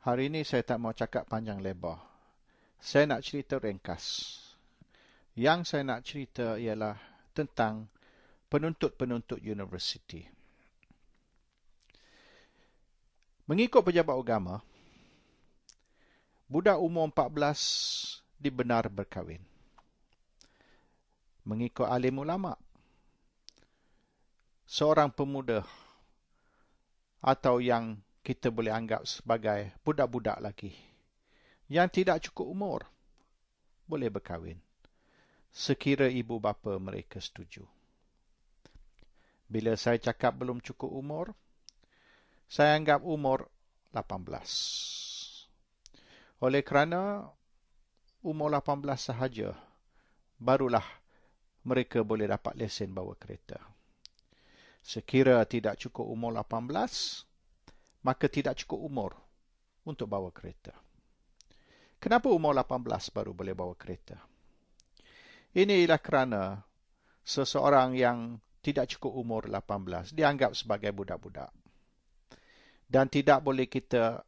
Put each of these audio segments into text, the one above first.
Hari ini saya tak mau cakap panjang lebar. Saya nak cerita ringkas. Yang saya nak cerita ialah tentang penuntut-penuntut universiti. Mengikut pejabat agama, budak umur 14 dibenar berkahwin. Mengikut alim ulama, seorang pemuda atau yang kita boleh anggap sebagai budak-budak lagi yang tidak cukup umur boleh berkahwin sekira ibu bapa mereka setuju. Bila saya cakap belum cukup umur, saya anggap umur 18. Oleh kerana umur 18 sahaja barulah mereka boleh dapat lesen bawa kereta. Sekira tidak cukup umur 18, maka tidak cukup umur untuk bawa kereta. Kenapa umur 18 baru boleh bawa kereta? Ini ialah kerana seseorang yang tidak cukup umur 18 dianggap sebagai budak-budak. Dan tidak boleh kita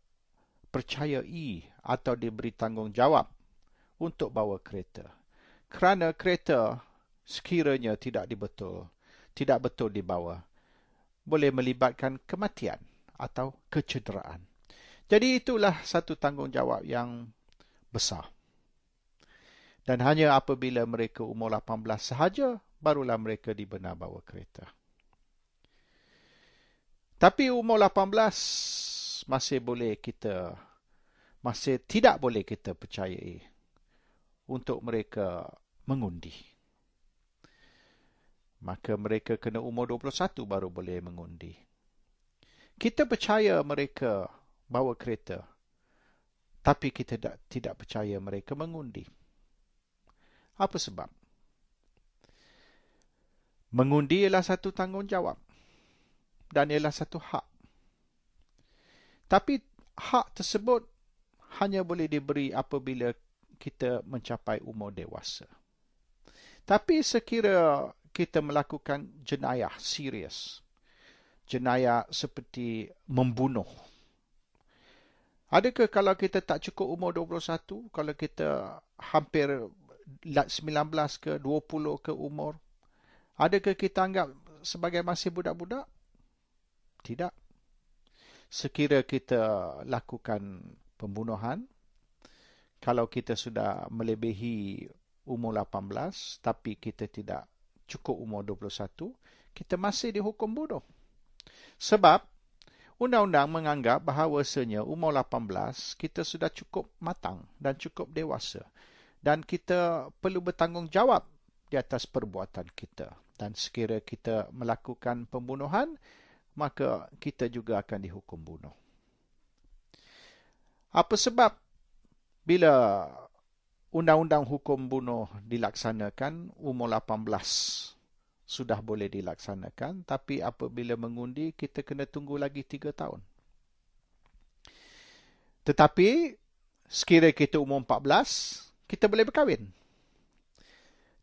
percayai atau diberi tanggungjawab untuk bawa kereta. Kerana kereta sekiranya tidak betul dibawa, boleh melibatkan kematian atau kecederaan. Jadi itulah satu tanggungjawab yang besar. Dan hanya apabila mereka umur 18 sahaja, barulah mereka dibenar bawa kereta. Tapi umur 18 masih tidak boleh kita percayai untuk mereka mengundi. Maka mereka kena umur 21 baru boleh mengundi. Kita percaya mereka bawa kereta, tapi kita tidak percaya mereka mengundi. Apa sebab? Mengundi ialah satu tanggungjawab dan ialah satu hak. Tapi hak tersebut hanya boleh diberi apabila kita mencapai umur dewasa. Tapi sekira kita melakukan jenayah serius, jenayah seperti membunuh, adakah kalau kita tak cukup umur 21, kalau kita hampir 19 ke 20 ke umur, adakah kita anggap sebagai masih budak-budak? Tidak. Sekira kita lakukan pembunuhan, kalau kita sudah melebihi umur 18 tapi kita tidak cukup umur 21, kita masih dihukum bunuh. Sebab undang-undang menganggap bahawasanya umur 18 kita sudah cukup matang dan cukup dewasa. Dan kita perlu bertanggungjawab di atas perbuatan kita. Dan sekira kita melakukan pembunuhan, maka kita juga akan dihukum bunuh. Apa sebab bila undang-undang hukum bunuh dilaksanakan, umur 18 sudah boleh dilaksanakan, tapi apabila mengundi, kita kena tunggu lagi 3 tahun. Tetapi, sekira kita umur 14, kita boleh berkahwin.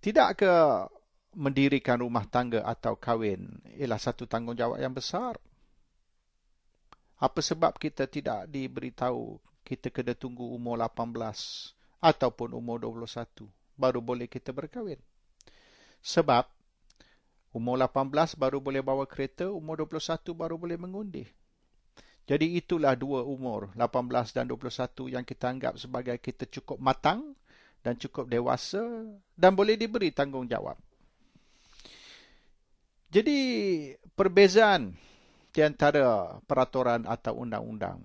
Tidak ke mendirikan rumah tangga atau kahwin ialah satu tanggungjawab yang besar? Apa sebab kita tidak diberitahu kita kena tunggu umur 18 ataupun umur 21 baru boleh kita berkahwin? Sebab umur 18 baru boleh bawa kereta, umur 21 baru boleh mengundi. Jadi itulah dua umur, 18 dan 21, yang kita anggap sebagai kita cukup matang dan cukup dewasa dan boleh diberi tanggungjawab. Jadi perbezaan di antara peraturan atau undang-undang,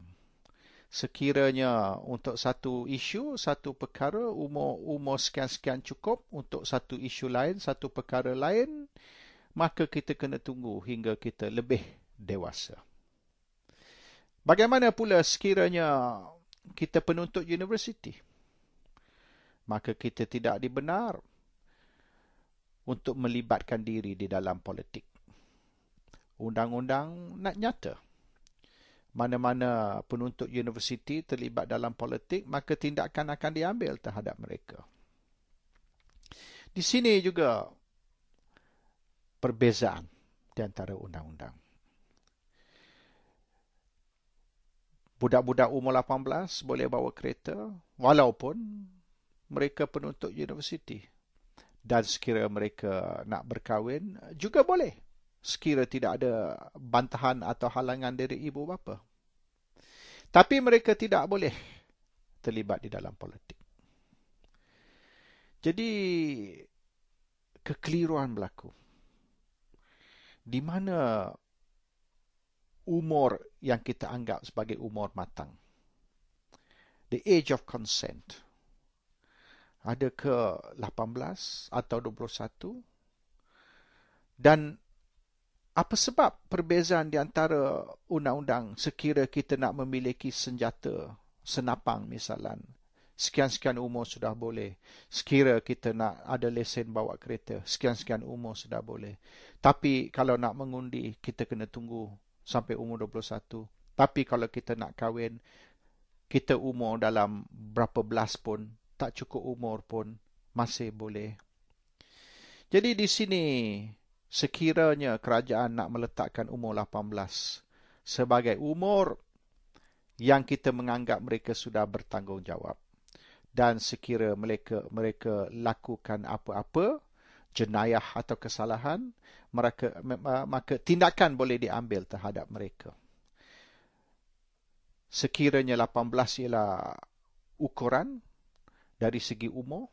sekiranya untuk satu isu, satu perkara, umur sekian-sekian cukup, untuk satu isu lain, satu perkara lain, maka kita kena tunggu hingga kita lebih dewasa. Bagaimana pula sekiranya kita penuntut universiti? Maka kita tidak dibenar untuk melibatkan diri di dalam politik. Undang-undang nak nyata. Mana-mana penuntut universiti terlibat dalam politik, maka tindakan akan diambil terhadap mereka. Di sini juga perbezaan di antara undang-undang. Budak-budak umur 18 boleh bawa kereta walaupun mereka penuntut universiti. Dan sekira mereka nak berkahwin juga boleh. Sekira tidak ada bantahan atau halangan dari ibu bapa. Tapi mereka tidak boleh terlibat di dalam politik. Jadi kekeliruan berlaku. Di mana umur yang kita anggap sebagai umur matang. The age of consent. Ada ke 18 atau 21? Dan apa sebab perbezaan di antara undang-undang sekira kita nak memiliki senjata, senapang misalan. Sekian-sekian umur sudah boleh. Sekira kita nak ada lesen bawa kereta, sekian-sekian umur sudah boleh. Tapi kalau nak mengundi, kita kena tunggu sampai umur 21. Tapi kalau kita nak kahwin, kita umur dalam berapa belas pun, tak cukup umur pun, masih boleh. Jadi di sini, sekiranya kerajaan nak meletakkan umur 18 sebagai umur yang kita menganggap mereka sudah bertanggungjawab. Dan sekira mereka lakukan apa-apa, jenayah atau kesalahan, maka tindakan boleh diambil terhadap mereka. Sekiranya 18 ialah ukuran dari segi umur,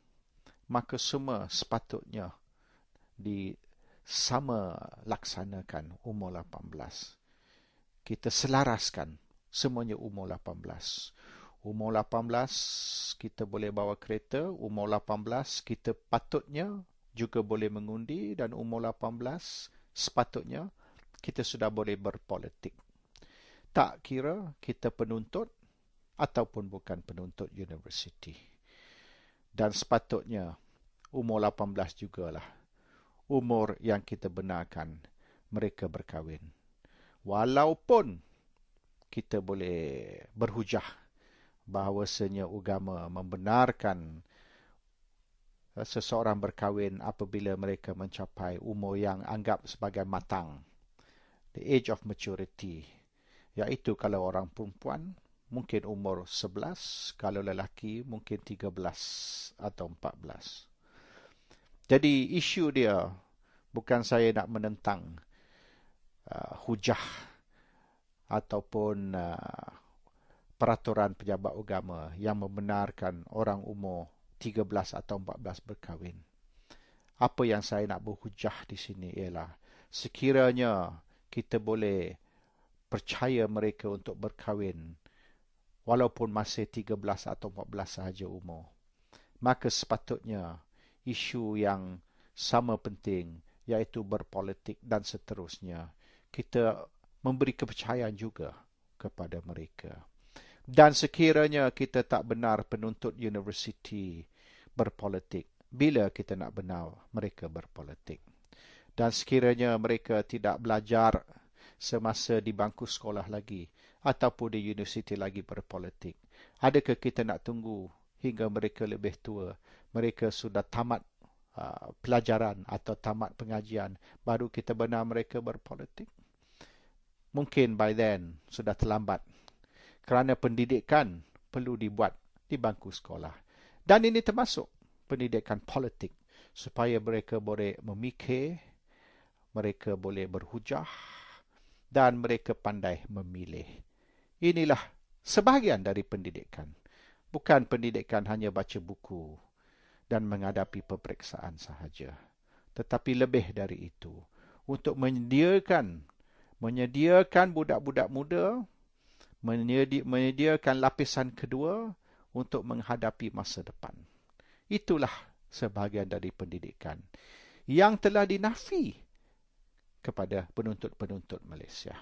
maka semua sepatutnya sama laksanakan umur 18. Kita selaraskan semuanya umur 18. Umur 18 kita boleh bawa kereta, umur 18 kita patutnya juga boleh mengundi, dan umur 18 sepatutnya kita sudah boleh berpolitik. Tak kira kita penuntut ataupun bukan penuntut universiti. Dan sepatutnya umur 18 jugalah umur yang kita benarkan mereka berkahwin. Walaupun kita boleh berhujah bahawasanya agama membenarkan seseorang berkahwin apabila mereka mencapai umur yang anggap sebagai matang, the age of maturity, iaitu kalau orang perempuan mungkin umur 11, kalau lelaki mungkin 13 atau 14. Jadi isu dia bukan saya nak menentang hujah ataupun peraturan pejabat agama yang membenarkan orang umur 13 atau 14 berkahwin. Apa yang saya nak berhujah di sini ialah sekiranya kita boleh percaya mereka untuk berkahwin walaupun masih 13 atau 14 sahaja umur, maka sepatutnya isu yang sama penting iaitu berpolitik dan seterusnya kita memberi kepercayaan juga kepada mereka. Dan sekiranya kita tak benar penuntut universiti berpolitik, bila kita nak benar mereka berpolitik? Dan sekiranya mereka tidak belajar semasa di bangku sekolah lagi ataupun di universiti lagi berpolitik, adakah kita nak tunggu hingga mereka lebih tua, mereka sudah tamat pelajaran atau tamat pengajian, baru kita benar mereka berpolitik? Mungkin by then sudah terlambat. Kerana pendidikan perlu dibuat di bangku sekolah. Dan ini termasuk pendidikan politik, supaya mereka boleh memikir, mereka boleh berhujah, dan mereka pandai memilih. Inilah sebahagian dari pendidikan. Bukan pendidikan hanya baca buku dan menghadapi peperiksaan sahaja. Tetapi lebih dari itu, untuk menyediakan budak-budak muda, menyediakan lapisan kedua untuk menghadapi masa depan. Itulah sebahagian dari pendidikan yang telah dinafi kepada penuntut-penuntut Malaysia.